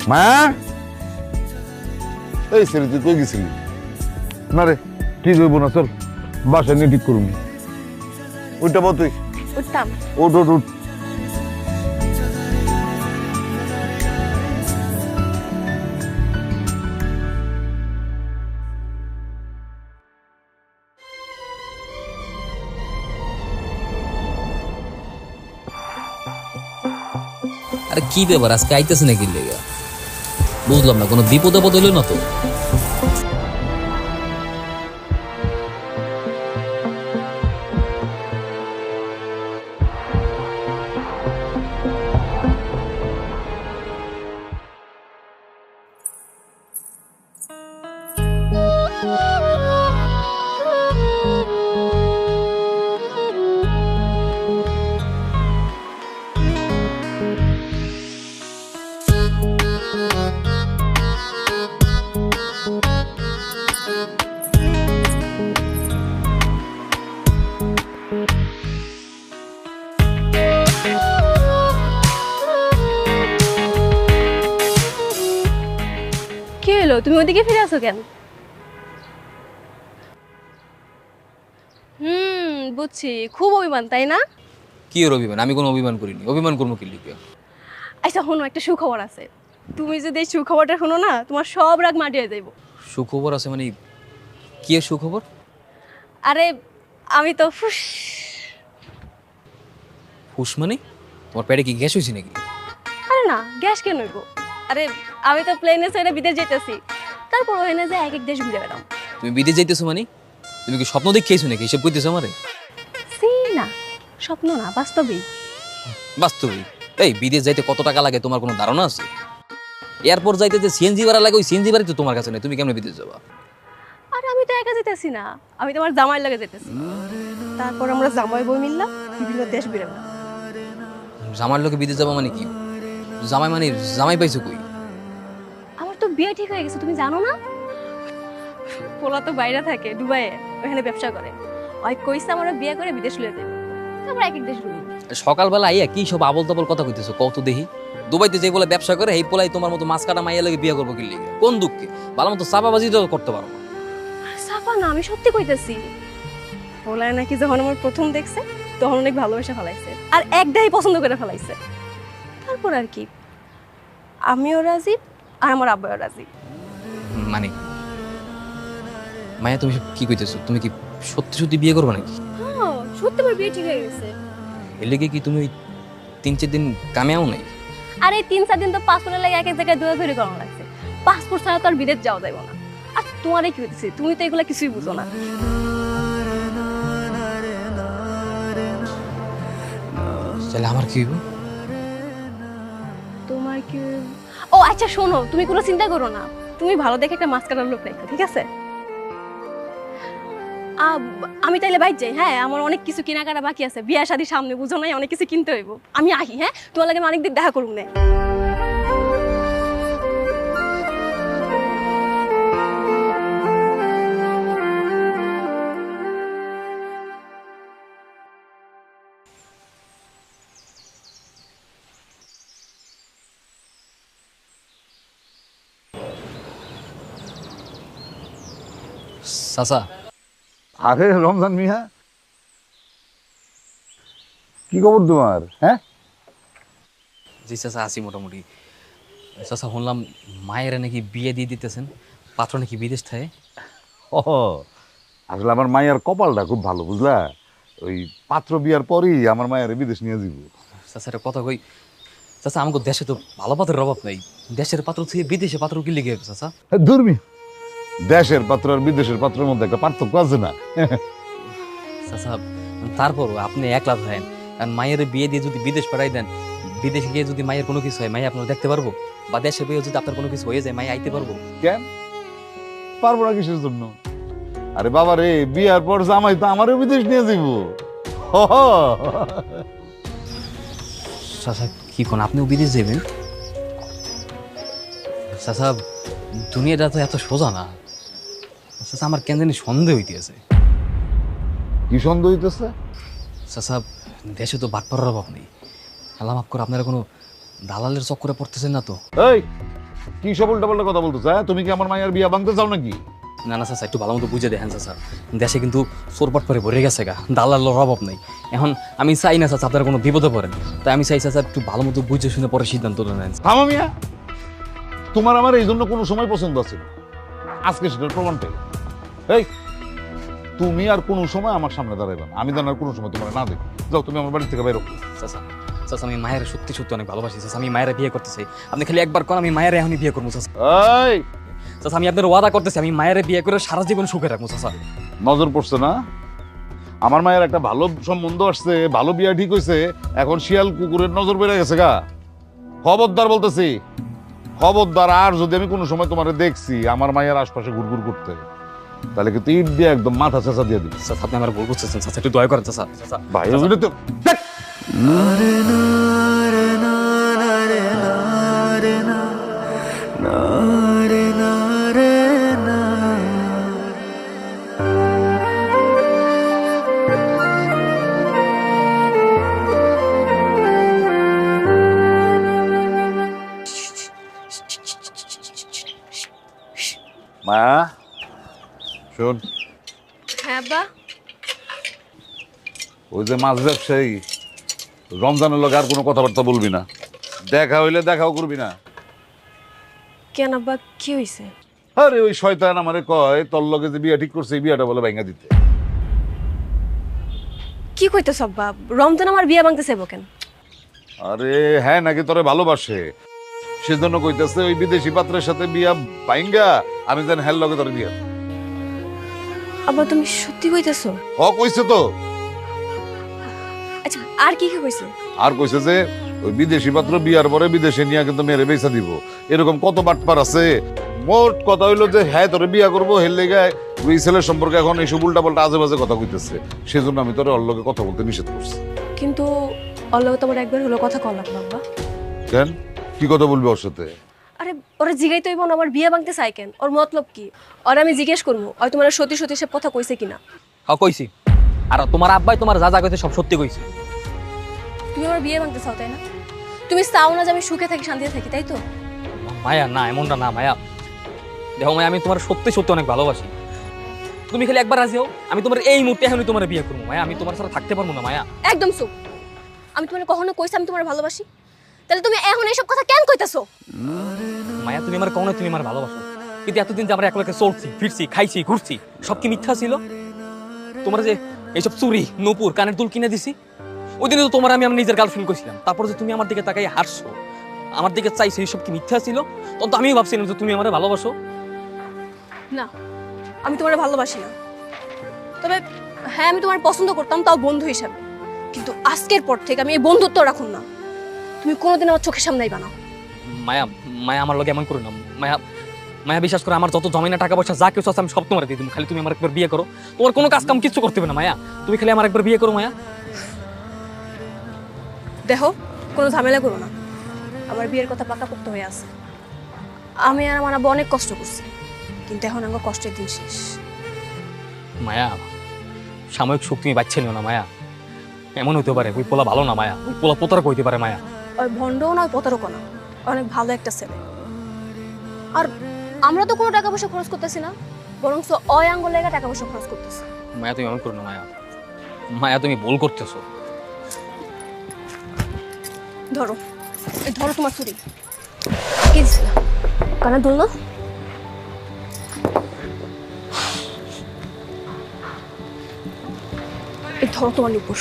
মায়া, এই ছেলে তুই কই গেছিলি? না রে, ঠিক হইব না, চল বাসায় নিয়ে ঠিক করুন। ওইটা বল তুই। উঠতাম। উঠ উঠ উঠ। আরে কি ব্যাপার, আজকে আইতেছে নাকি লেগা? বুঝলাম না, কোনো বিপদ আপদ হইলো না তো? হলো, তুমি ওদিকে ফিরে আসো কেন? বুঝছি, খুব অভিমান তাই না? কি ওর অভিমান? আমি কোনো অভিমান করিনি। অভিমান করবো কি লিখে? আচ্ছা শোনো, একটা সুখবর আছে। তুমি যদি এই সুখবরটা শোনো না, তোমার সব রাগ মাটিয়ে যাইব। সুখবর আছে মানে কি এর সুখবর? আরে আমি তো হুশ মানে তোমার পেটে কি গ্যাস হয়েছে নাকি? আরে না, গ্যাস কেন হইব? আরে আমি তো প্লেনে ছেড়ে বিদেশ যেতেছি, তারপর ওখানে যে এক এক দেশ ঘুরে বেড়াম। তুমি বিদেশ যাইতেছো মানে? তুমি কি স্বপ্ন দেখেছো নাকি এসব কইতেছো আমারে? না, স্বপ্ন না, বাস্তবেই। বাস্তবিক। এই বিদেশ যাইতে কত টাকা লাগে তোমার কোনো ধারণা আছে? এয়ারপোর্ট যাইতে যে সিএনজি ভাড়া লাগে, ওই সিএনজি ভাড়া তো তোমার কাছে নেই। তুমি কেমনে বিদেশ যাবা? আরে আমি তো একা যেতেছি না, আমি তোমার জামাই লাগে যেতেছি। তারপর আমরা জামাই বই মিললাম, বিভিন্ন দেশ ঘুরে বেড়াম। জামাইয়ের লোকে বিদেশ যাবা মানে কি? জামাই মানে জামাই পাইছো কই? আমার তো বিয়ে ঠিক হয়ে গেছে, তুমি জানো না? পোলা তো বাইরে থাকে, দুবাইয়ে, ওখানে ব্যবসা করে। ওই কইছে আমরা বিয়ে করে বিদেশ লয়ে যাবো, আমরা এক এক দেশ ঘুরি। সকালবেলা আইয়া কি সব আবল তাবল কথা কইতেছো কত দেখি? দুবাইতে যে বলে ব্যবসা করে এই পোলাই তোমার মতো মাছ কাটা মাইয়া লাগে বিয়ে করবো কি লিগে? কোন দুঃখে? ভালো মতো চাপাবাজি তো করতে পারো না। সাফা না, আমি সত্যি কইতেছি। পোলায় নাকি যখন আমার প্রথম দেখছে তখন অনেক ভালোবেসে ফেলাইছে, আর একটাই পছন্দ করে ফেলাইছে। তারপর আর কি, আমিও রাজি আর আমার আব্বাও রাজি। মানে মায়া তুমি কি কইতেছো? তুমি কি সত্যি সত্যি বিয়ে করবে নাকি? হ্যাঁ, সত্যি আমার বিয়ে ঠিক হয়ে গেছে। এর লেগে কি তুমি 3-4 দিন কামেও নাই? আর এই 3-4 দিন তো পাসপোর্টের লাগে এক এক জায়গায় দৌড়াদৌড়ি করানো লাগছে। পাসপোর্ট ছাড়া তো আর বিদেশ যাওয়া যাবে না। আর তোমারে কি হইতেছে, তুমি তো এগুলা কিছুই বুঝো না। তাহলে আমার কি হইব? তোমার কি? ও আচ্ছা শোনো, তুমি কোনো চিন্তা করো না। তুমি ভালো দেখে একটা মাছ কাটার লোক রাখো, ঠিক আছে? আমি তাইলে বাইর যাই। হ্যাঁ, আমার অনেক কিছু কেনাকাটা বাকি আছে, বিয়ে শাদী সামনে, বুঝো নাই, অনেক কিছু কিনতে হইব। আমি আহি, হ্যাঁ, তোমার লাগে অনেক দিন দেখা করুন না। চাচা, আরে রমজান মিয়া, কি খবর তোমার? হ্যাঁ, জি চাচা আছি মোটামুটি। চাচা শুনলাম মায়ের নাকি বিয়ে দিয়ে দিতেছেন, পাত্র নাকি বিদেশ থাকে। ও আসলে আমার মায়ের কপালটা খুব ভালো, বুঝলা? ওই পাত্র বিয়ার পরেই আমার মায়ের বিদেশ নিয়ে যাব। চাচা একটা কথা কই, চাচা আমাকে দেশে তো ভালো পাত্রের অভাব নাই। দেশের পাত্র থেকে বিদেশে পাত্র কি লিগে চাচা? ধর্মী, দেশের পাত্র আর বিদেশের পাত্রের মধ্যে একটা পার্থক্য আছে না? চাচা তারপরও আপনি একলা থাকেন, কারণ মায়ের বিয়ে দিয়ে যদি বিদেশ পাঠাই দেন, বিদেশে গিয়ে যদি মায়ের কোনো কিছু হয়, মাই আপনার দেখতে পারবো? বা দেশে বিয়ে যদি আপনার কোনো কিছু হয়ে যায়, মাই আইতে পারবো? কেন পারবো না? কিসের জন্য? আরে বাবা রে, বিয়ার পর জামাই তো আমারও বিদেশ নিয়ে যাব। চাচা কি কোন আপনিও বিদেশ যাবেন? চাচা দুনিয়াটা তো এত সোজা না। চাচা আমার কেন জানি সন্দেহ হইতেছে। কি সন্দেহ হইতেছে? চাচা দেশে তো বাটপাড়ার অভাব নেই। আল্লাহ মাফ করে, আপনারা কোনো দালালের চক্করে পড়তেছেন না তো? এই কি সব উল্টাপাল্টা কথা বলতেছ? তুমি কি আমার মায়ের বিয়া ভাঙতে চাও নাকি? না না চাচা, একটু ভালো মতো বুঝে দেখেন চাচা, দেশে কিন্তু চোরপাট পরে ভরে গেছে গা, দালালের অভাব নেই। এখন আমি চাই না চাচা আপনারা কোনো বিপদে পড়েন, তাই আমি চাই চাচা একটু ভালো মতো বুঝে শুনে পরে সিদ্ধান্ত নেন। থামো মিয়া, তোমার আমার এই জন্য কোনো সময় পছন্দ আছে না, আজকে সেটার প্রমাণ পেল। এই তুমি আর কোনো সময় আমার সামনে দাঁড়াইবে না, আমি যেন আর কোনো সময় তোমার না দেখি। যাও তুমি আমার বাড়ি থেকে বেরো। চাচা চাচা আমি মায়ের সত্যি সত্যি অনেক ভালোবাসি চাচা, আমি মায়ের বিয়ে করতে চাই। আপনি খালি একবার কোন, আমি মায়ের এখনই বিয়ে করবো চাচা। এই চাচা আমি আপনার ওয়াদা করতেছি, আমি মায়ের বিয়ে করে সারা জীবন সুখে রাখবো চাচা। নজর পড়ছে না? আমার মায়ের একটা ভালো সম্বন্ধ আসছে, ভালো বিয়া ঠিক হয়েছে, এখন শিয়াল কুকুরের নজর বেড়ে গেছে গা। খবরদার বলতেছি, খবরদার। আর যদি আমি কোনো সময় তোমার দেখছি আমার মায়ের আশপাশে ঘুরঘুর করতে, তাহলে কিন্তু ইট দিয়ে একদম মাথা চেঁচা দিয়ে দিবি। চাচা আপনি আমার ভুল বুঝতেছেন চাচা, একটু দয়া করেন চাচা। চাচা ভাই ওগুলো তো দেখ। মায়া শোন, হ্যাঁ আব্বা। ওই যে মাছ ব্যবসায়ী রমজানের লগে আর কোনো কথাবার্তা বলবি না, দেখা হইলে দেখাও করবি না। কেন আব্বা, কি হয়েছে? আরে ওই শয়তান আমারে কয় তোর লগে যে বিয়া ঠিক করছে এই বিয়াটা বলে ভাঙা দিতে। কি কইতেছ আব্বা? রমজান আমার বিয়ে ভাঙতে চাইবো কেন? আরে হ্যাঁ, নাকি তোরে ভালোবাসে সেজন্য কইতেছে ওই বিদেশি পাত্রের সাথে বিয়া ভাঙা আমি যেন হেল লগে তোরে বিয়া। আব্বা তুমি সত্যি কইতেছ? কইছে তো। আচ্ছা আর কি কি কইছে? আর কইছে যে ওই বিদেশি পাত্র বিয়ার পরে বিদেশে নিয়ে কিন্তু মেরে বেচা দিব। এরকম কত বাটপার আছে। মোট কথা হইলো যে হ্যাঁ তোরে বিয়া করবো, হেল লেগে ওই ছেলের সম্পর্কে এখন এইসব উল্টা পাল্টা আজে বাজে কথা কইতেছে। সেজন্য আমি তোরে ওর লগে কথা বলতে নিষেধ করছি। কিন্তু অল্লাহ তোমার একবার হলো কথা কল লাগলো আব্বা। কেন, কি কথা বলবি ওর সাথে? আরে ওরা জিগাই তৈব না আমার বিয়ে ভাঙতে চাই কেন, ওর মতলব কি? ওর আমি জিজ্ঞেস করবো ওই তোমার সত্যি সত্যি সব কথা কইছে কিনা। হ্যাঁ কইছি, আর তোমার আব্বাই তোমার যা যা কইছে সব সত্যি কইছে। তুমি আমার বিয়ে ভাঙতে চাও তাই না? তুমি চাও না যে আমি সুখে থাকি, শান্তিতে থাকি, তাই তো? মায়া না, এমনটা না মায়া। দেখো মায়া, আমি তোমার সত্যি সত্যি অনেক ভালোবাসি। তুমি খালি একবার রাজি হও, আমি তোমার এই মুহূর্তে এখনই তোমার বিয়ে করবো মায়া। আমি তোমার সাথে থাকতে পারবো না মায়া। একদম চুপ। আমি তোমার কখনো কইছি আমি তোমার ভালোবাসি? তাহলে তুমি এখন এইসব কথা কেন কইতাছো? মায়া তুমি আমার কখনো তুমি আমার ভালোবাসো, কিন্তু এতদিন যে আমরা একলাকে চলছি ফিরছি খাইছি ঘুরছি সব কি মিথ্যা ছিল? তোমার যে এইসব চুরি নূপুর কানের দুল কিনে দিছি ওই দিনে তো তোমার আমি আমার নিজের গার্লফ্রেন্ড কইছিলাম, তারপর যে তুমি আমার দিকে তাকাই হাসছো আমার দিকে চাইছো এইসব কি মিথ্যা ছিল? তখন তো আমিও ভাবছিলাম যে তুমি আমার ভালোবাসো। না, আমি তোমার ভালোবাসি না। তবে হ্যাঁ আমি তোমার পছন্দ করতাম, তাও বন্ধু হিসাবে। কিন্তু আজকের পর থেকে আমি এই বন্ধুত্ব রাখুন না। তুমি কোনোদিন আমার চোখের সামনে আইবা না। মায়া মায়া আমার লগে এমন করো না মায়া। মায়া বিশ্বাস করে, আমার যত জমিনা টাকা পয়সা যা কিছু আছে আমি সব তোমার দিয়ে দিব, খালি তুমি আমার একবার বিয়ে করো। তোমার কোনো কাজ কাম কিছু করতে হবে না মায়া, তুমি খালি আমার একবার বিয়ে করো মায়া। দেখো কোনো ঝামেলা করো না, আমার বিয়ের কথা পাকা পোক্ত হয়ে আছে। আমি আর আমার আব্বা অনেক কষ্ট করছি, কিন্তু এখন আমার কষ্টের দিন শেষ। মায়া সাময়িক সুখ তুমি বাচ্চা নিও না মায়া, এমন হইতে পারে ওই পোলা ভালো না মায়া, ওই পোলা প্রতারক হইতে পারে মায়া। ওই ভণ্ডও না, ওই প্রতারকও না, অনেক ভালো একটা ছেলে। আর আমরা তো কোনো টাকা পয়সা খরচ করতেছি না, বরং ওই আঙ্গুল লেগে টাকা পয়সা খরচ করতেছি। মায়া তুমি এমন করো না মায়া, মায়া তুমি ভুল করতেছো। ধরো, এই ধরো তোমার চুরি। কি দিছিল কানে দুল না? এই ধরো তোমার নুপুর।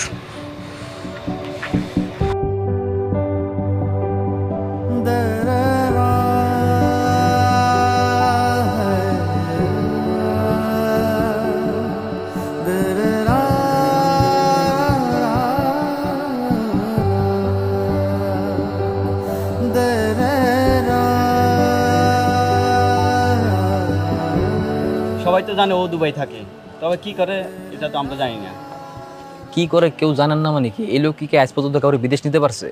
সবাই তো জানে ও দুবাই থাকে, তবে কি করে এটা তো আমরা জানি না। কি করে কেউ জানেন না মানে কি? এই লোক কি আজ পর্যন্ত কাউরে বিদেশ নিতে পারছে?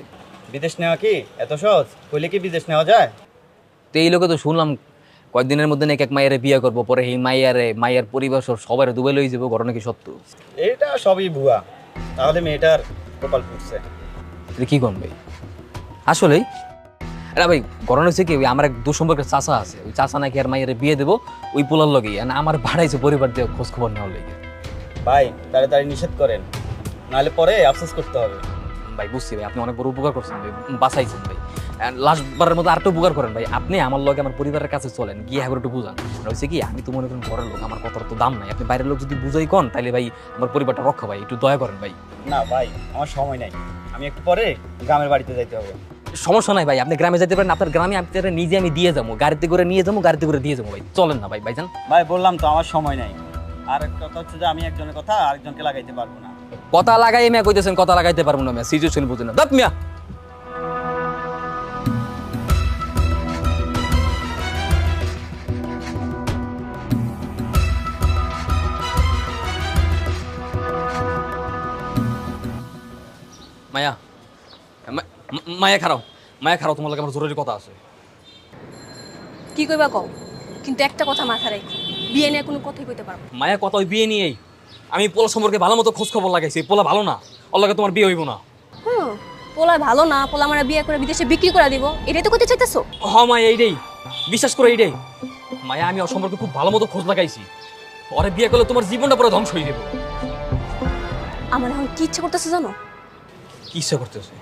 বিদেশ নেওয়া কি এত সহজ? কইলে কি বিদেশ নেওয়া যায়? তো এই লোকে তো শুনলাম কয়েকদিনের মধ্যে নাকি এক মাইয়ারে বিয়ে করবো, পরে এই মাইয়ার পরিবার সবাই দুবাই লই যাবো, ঘটনা কি সত্য? এটা সবই ভুয়া। তাহলে মেয়েটার কপাল ফুটছে। এটা কি করবে আসলেই? আরে ভাই ঘটনা হচ্ছে কি, আমার এক দুঃসম্পর্কের চাচা আছে, ওই চাচা নাকি আর মাইয়ারে বিয়ে দেবো ওই পোলার লগেই, আমার ভাড়াইছে পরিবার দিয়ে খোঁজ খবর নেওয়ার লেগে। ভাই তাড়াতাড়ি নিষেধ করেন, নাহলে পরে আফসোস করতে হবে। ভাই বুঝছি ভাই, আপনি অনেক বড় উপকার করছেন ভাই, বাঁচাইছেন ভাই। লাস্টবারের মতো আরেকটু উপকার করেন ভাই, আপনি আমার লগে আমার পরিবারের কাছে চলেন, গিয়ে একবার একটু বুঝান। হচ্ছে কি, আমি তো মনে করেন ঘরের লোক, আমার কথার তো দাম নাই। আপনি বাইরের লোক যদি বুঝাই কন তাহলে ভাই আমার পরিবারটা রক্ষা, ভাই একটু দয়া করেন ভাই। না ভাই, আমার সময় নাই, আমি একটু পরে গ্রামের বাড়িতে যাইতে হবে। সমস্যা নাই ভাই, আপনি গ্রামে যেতে পারেন, আপনার গ্রামে আপনারা নিজে আমি দিয়ে যাবো, গাড়িতে করে নিয়ে যাবো, গাড়িতে করে দিয়ে যাবো ভাই। চলেন না ভাই, ভাইজান। ভাই বললাম তো আমার সময় নাই। আর একটা কথা হচ্ছে যে আমি একজনের কথা আরেকজনকে লাগাইতে পারবো না। কথা লাগাই মিয়া কইতেছেন, কথা লাগাইতে পারবো না মিয়া, সিচুয়েশন বুঝেন না দাঁত মিয়া। মায়া মায়া খারাও, মায়া খারাও, তোমার লাগে আমার জরুরি কথা আছে। কি কইবা কও, কিন্তু একটা কথা মাথা রাখো, বিয়ে নিয়ে কোনো কথাই কইতে পারবো। মায়া কথা ওই বিয়ে নিয়েই। আমি পোলা সম্পর্কে ভালো মতো খোঁজ খবর লাগাইছি, পোলা ভালো না, ওর লাগে তোমার বিয়ে হইব না। পোলা ভালো না, পোলা আমরা বিয়ে করে বিদেশে বিক্রি করে দিব, এটাই তো কইতে চাইতেছো? হ মায়া এইটাই, বিশ্বাস করে এইটাই। মায়া আমি ওর সম্পর্কে খুব ভালো মতো খোঁজ লাগাইছি। ওরে বিয়ে করলে তোমার জীবনটা পুরো ধ্বংস হয়ে যাবে। আমার এখন কি ইচ্ছা করতেছে জানো? কি ইচ্ছা করতেছে?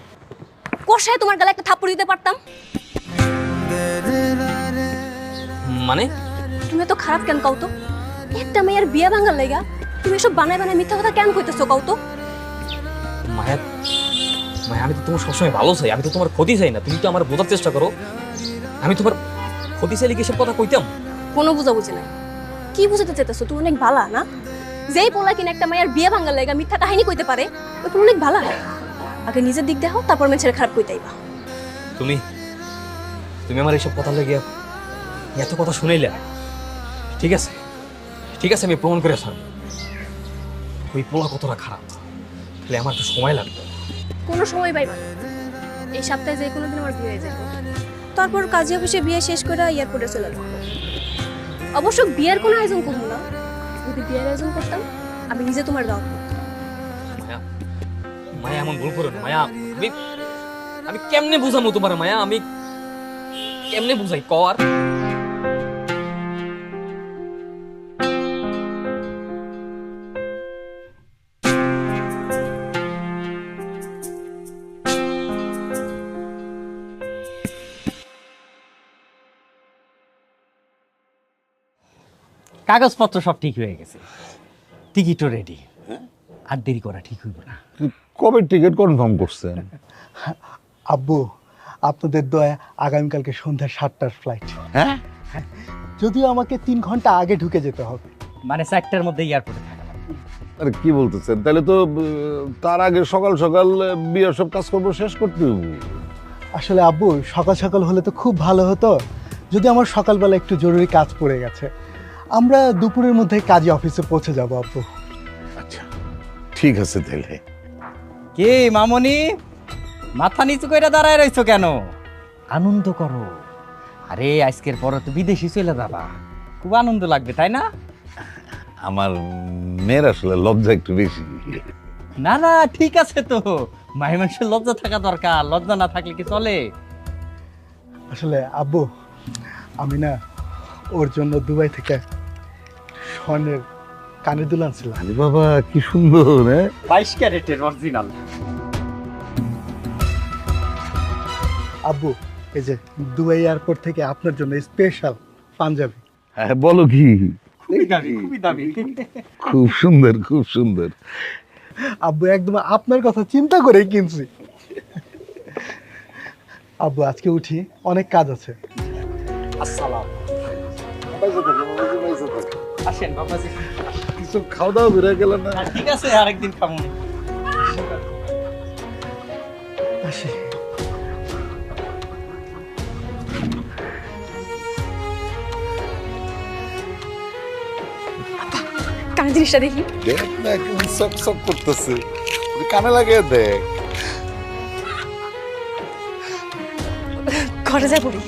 কষায় তোমার গালে একটা থাপ্পড় দিতে পারতাম। মানে তুমি তো খারাপ কেন কও তো? একটা মেয়ের বিয়ে ভাঙার লাগা তুমি এসব বানায় বানায় মিথ্যা কথা কেন কইতেছো কও তো? মায়া, মায়া আমি তো তোমার সবসময় ভালো চাই, আমি তো তোমার ক্ষতি চাই না। তুমি তো আমার বোঝার চেষ্টা করো। আমি তোমার ক্ষতি চাইলে কি এসব কথা কইতাম? কোনো বুঝাবুঝি নাই। কি বুঝাতে চাইতেছো? তুমি অনেক ভালা না? যেই পোলা কিনা একটা মেয়ের বিয়ে ভাঙার লাগা মিথ্যা কাহিনী কইতে পারে, ওই পোলা অনেক ভালা। আগে নিজের দিক দেখো, তারপর মেয়ের খারাপ কইতাইবা। তুমি তুমি আমার এইসব কথা লেগে এত কথা শুনাইলে? ঠিক আছে, ঠিক আছে, আমি প্রমাণ করে ছাড়ব ওই পোলা কতটা খারাপ। তাহলে আমার তো সময় লাগবে। কোনো সময় পাইবা না। এই সপ্তাহে যে কোনো দিন আমার বিয়ে হয়ে যাবে। তারপর কাজী অফিসে বিয়ে শেষ করে এয়ারপোর্টে চলে যাবো। অবশ্য বিয়ের কোনো আয়োজন করবো না। যদি বিয়ের আয়োজন করতাম, আমি নিজে তোমার দাওয়াত করতাম। মায়া, মায়া এমন ভুল করো না মায়া। আমি কেমনে বুঝামো তোমার মায়া? আমি কেমনে বুঝাই কর? কাগজপত্র সব ঠিক হয়ে গেছে, টিকিটও রেডি। আর দেরি করা ঠিক হইব না। কবে টিকিট কনফার্ম করছেন? আব্বু, আপনাদের দয়া আগামীকালকে সন্ধ্যা 7টার ফ্লাইট। হ্যাঁ, যদিও আমাকে 3 ঘন্টা আগে ঢুকে যেতে হবে। মানে 4টার মধ্যে এয়ারপোর্টে থাকা লাগবে। আরে কি বলতেছেন? তাহলে তো তার আগে সকাল সকাল বিয়ের সব কাজকর্ম শেষ করতে হবে। আসলে আব্বু, সকাল সকাল হলে তো খুব ভালো হতো। যদি আমার সকালবেলা একটু জরুরি কাজ পড়ে গেছে, আমরা দুপুরের মধ্যে কাজী অফিসে পৌঁছে যাব আব্বু। আচ্ছা ঠিক আছে তাহলে। কে মামনি, মাথা নিচু করে দাঁড়ায় রইছো কেন? আনন্দ করো। আরে আজকের পরে তো বিদেশি চলে যাবা, খুব আনন্দ লাগবে তাই না? আমার মেয়ের আসলে লজ্জা একটু বেশি। না না, ঠিক আছে তো। মায়ের মানুষের লজ্জা থাকা দরকার, লজ্জা না থাকলে কি চলে? আসলে আব্বু, আমি না ওর জন্য দুবাই থেকে স্বর্ণের কানের দুল আনছিলাম। আরে বাবা কি সুন্দর! 22 ক্যারেটের অরিজিনাল। আব্বু, এই যে দুবাই এয়ারপোর্ট থেকে আপনার জন্য স্পেশাল পাঞ্জাবি। হ্যাঁ বলো কি? খুবই দামি, খুবই দামি। খুব সুন্দর, খুব সুন্দর। আব্বু, একদম আপনার কথা চিন্তা করেই কিনছি। আব্বু, আজকে উঠি, অনেক কাজ আছে। আসসালাম। আসেন বাবাজি। কিছু খাওয়া দাওয়া বেড়ে গেল না? ঠিক আছে, আরেকদিন খাবো। আসি। কার জিনিসটা দেখি। দেখ না কেমন সক সক করতেছে, কানে লাগে দেখ। ঘরে যাই পড়ি।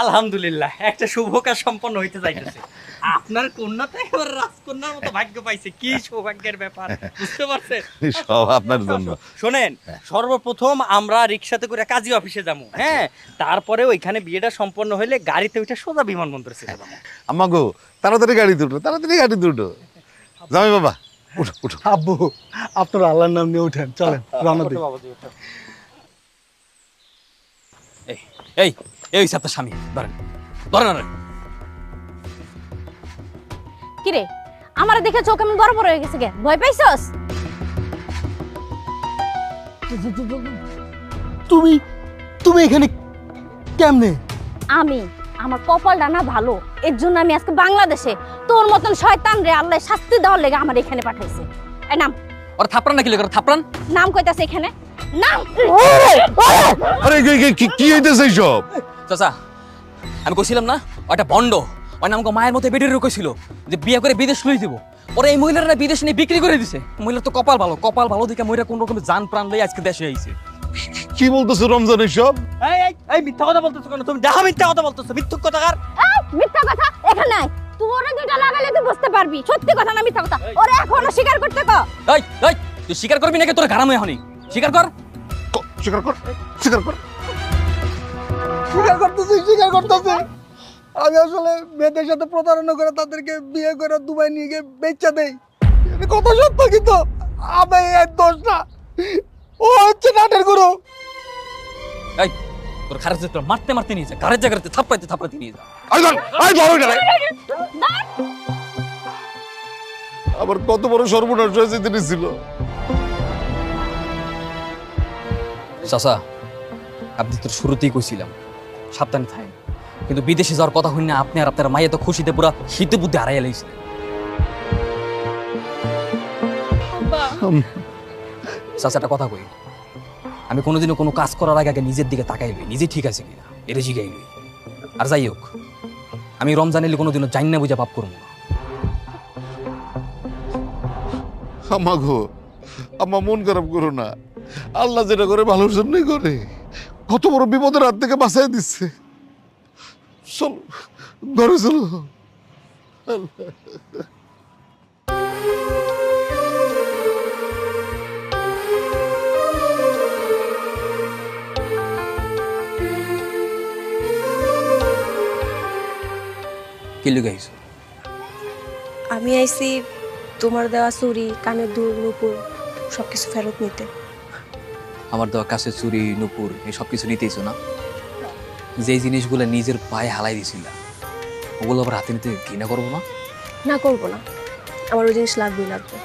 আলহামদুলিল্লাহ, একটা শুভ কাজ সম্পন্ন হইতে যাইতেছে। আপনার কন্যাটা এবার রাজকন্যার মতো ভাগ্য পাইছে। কি সৌভাগ্যের ব্যাপার, বুঝতে পারছেন? সব আপনার জন্য। শোনেন, সর্বপ্রথম আমরা রিক্সাতে করে কাজী অফিসে যাবো। হ্যাঁ, তারপরে ওইখানে বিয়েটা সম্পন্ন হইলে গাড়িতে উঠে সোজা বিমানবন্দরে চলে যাবো। আম্মা গো, তাড়াতাড়ি গাড়ি দুটো, তাড়াতাড়ি গাড়ি দুটো। জামাই বাবা উঠো উঠো। আব্বু, আপনার আল্লাহর নাম নিয়ে উঠেন, চলেন রওনা দিই। এই এই এই সাথে স্বামী ধরেন, ধরেন। আরে কি রে, আমার দেখে চোখ কেমন বড় বড় হয়ে গেছে গে? ভয় পাইছস? তুমি এখানে কেমনে? আমি, আমার কপালটা না ভালো, এর জন্য আমি আজকে বাংলাদেশে তোর মতন শয়তান রে আল্লাহ শাস্তি দেওয়ার লেগে আমার এখানে পাঠাইছে। এই নাম। ওরা থাপড়ান নাকি লেগে থাপড়ান? নাম কইতাছে এখানে, নাম। আরে কি হইতেছে সব? চাচা, আমি কইছিলাম না ওটা বন্ড, ওই নামকে মায়ের মতো বেডের রুকেছিল যে বিয়ে করে বিদেশ লই দিব। ওরা এই মহিলারা বিদেশ নিয়ে বিক্রি করে দিছে। মহিলার তো কপাল ভালো, কপাল ভালো দেখে মহিলা কোন রকমের জান প্রাণ লই আজকে দেশে আইছে। কি বলতেছো রমজান এসব? এই মিথ্যা কথা বলতেছো কেন তুমি? দেখা মিথ্যা কথা বলতেছো, মিথ্যুক কথাকার। মিথ্যা কথা এখানে নাই। তোরে দুইটা লাগালে তুই বুঝতে পারবি সত্যি কথা না মিথ্যা কথা। ওরে এখনো স্বীকার করতে কও। এই তুই স্বীকার করবি নাকি তোর ঘাড়ামে হনি? স্বীকার কর। স্বীকার কর, স্বীকার কর। স্বীকার করতেছি আমি আসলে মেয়েদের সাথে প্রতারণা করে তাদেরকে বিয়ে করে দুবাই নিয়ে গিয়ে বেচা দেই। এটা কথা সত্য, কিন্তু আমি এর দোষ না, ও হচ্ছে নাটের গুরু। এই তোর খারাপ তোর মারতে মারতে নিয়ে যা, গাড়ির জায়গাতে থাপড়াইতে থাপড়াইতে নিয়ে যা। আবার কত বড় সর্বনাশ হয়েছে তিনি ছিল। চাচা, আপনি তোর শুরুতেই কইছিলাম সাবধানে থাকেন, কিন্তু বিদেশে যাওয়ার কথা হই না আপনি আর আপনার মাইয়া তো খুশিতে পুরা শীতে বুদ্ধি হারাইয়া লাইছে। চাচা একটা কথা কই, আমি কোনোদিনও কোনো কাজ করার আগে আগে নিজের দিকে তাকাইবি, নিজে ঠিক আছে কিনা এটা জিগাইবি। আর যাই হোক, আমি রমজান এলে কোনোদিনও জানি না বুঝা পাপ করবো না। আমা গো, আমা মন খারাপ করো না, আল্লাহ যেটা করে ভালোর জন্যই করে। কত বড় বিপদের হাত থেকে বাঁচাই দিচ্ছে। চলো ঘরে চলো। কি লুকাইছো? আমি আইছি তোমার দেওয়া চুরি, কানের দুল, নুপুর সবকিছু ফেরত নিতে। আমার দেওয়া কাছে চুরি, নুপুর এই সব কিছু নিতেইছো না? যেই জিনিসগুলো নিজের পায়ে হালাই দিছিল ওগুলো আবার হাতে নিতে ঘৃণা করবো না? না, করবো না, আমার ওই জিনিস লাগবেই লাগবে।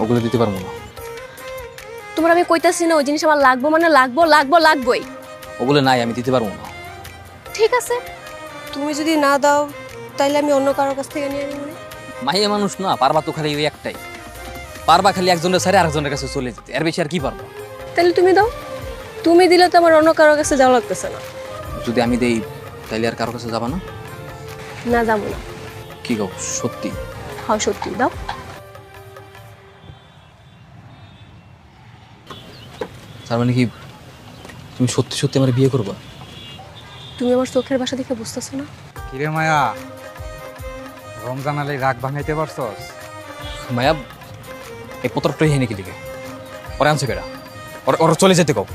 ওগুলো দিতে পারবো না। তোমার আমি কইতাছি না ওই জিনিস আমার লাগবো মানে লাগবোই। ওগুলো নাই, আমি দিতে পারবো না। ঠিক আছে, তুমি যদি না দাও তাইলে আমি অন্য কারোর কাছ থেকে নিয়ে নিব। মাইয়া মানুষ না, পারবা তো খালি ওই একটাই, পারবা খালি একজনের সাথে আরেকজনের কাছে চলে যেতে, এর বেশি আর কি পারবা? তাহলে তুমি দাও, তুমি দিলে তো আমার অন্য কারোর কাছে যাওয়া লাগতেছে না। যদি আমি দেই তাইলে আর কারোর কাছে যাবা না? না, যাবো না। কি গো, সত্যি? হ্যাঁ সত্যি, দাও। তার মানে কি তুমি সত্যি সত্যি আমার বিয়ে করবা? তুমি আমার চোখের ভাষা দেখে বুঝতেছো না? কিরে মায়া, রমজান আলী রাগ ভাঙাইতে পারছস? মায়া, এই পত্রটা হেনে কি লিখে ওরা আনছে কেডা? ওরা চলে যেতে কও।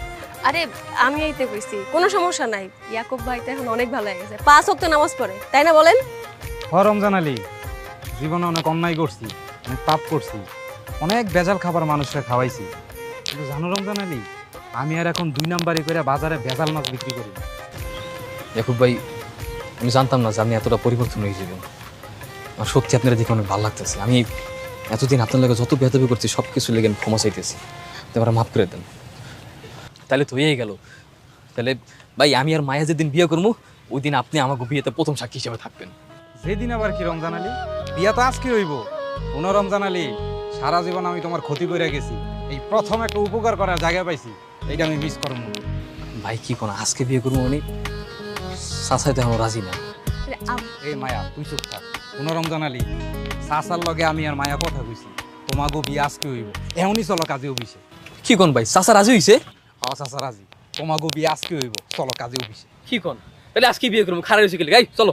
আরে আমি এইতে কইছি, কোনো সমস্যা নাই। ইয়াকুব ভাই তো এখন অনেক ভালো হয়ে গেছে, 5 ওয়াক্ত নামাজ পড়ে, তাই না বলেন? রমজান আলী, জীবনে অনেক অন্যায় করছি, অনেক পাপ করছি, অনেক ভেজাল খাবার মানুষকে খাওয়াইছি, কিন্তু জানো রমজান আলী, আমি আর এখন 2 নাম্বারি করে বাজারে ভেজাল মাছ বিক্রি করি। ইয়াকুব ভাই, আমি জানতাম না যে আপনি এতটা পরিবর্তন হয়ে যাবেন। আমার সত্যি আপনারা দেখে অনেক ভালো লাগতেছে। আমি এতদিন আপনার লাগে যত বেয়াদবি করছি সব কিছু লেগে আমি ক্ষমা চাইতেছি, এবার মাফ করে দেন। তাহলে তো হয়েই গেল। তাহলে ভাই, আমি আর মায়া যেদিন বিয়ে করবো ওই দিন আপনি আমাকে বিয়েতে প্রথম সাক্ষী হিসেবে থাকবেন। যেদিন আবার কি রমজান আলী, বিয়া তো আজকে হইব। কোনো রমজান আলী, সারা জীবন আমি তোমার ক্ষতি করে গেছি, এই প্রথম একটা উপকার করার জায়গা পাইছি, এইটা আমি মিস করবো। ভাই কি কোনো আজকে বিয়ে করবো উনি চাচাই তো এখন রাজি না। এই মায়া, তুই চুপ থাক। কোনো রমজান আলী, চাচার লগে আমি আর মায়া কথা কইছি, তোমাকেও বিয়ে আজকে হইব, এমনই চলো কাজে অফিসে। কি কোন ভাই, চাচা রাজি হইছে? হ্যাঁ চাচা রাজি, তোমাকেও বিয়ে আজকে হইব, চলো কাজে অফিসে। কি কোন? তাহলে আজকে বিয়ে করবো, খারাপ হয়েছে গেলে গাই চলো।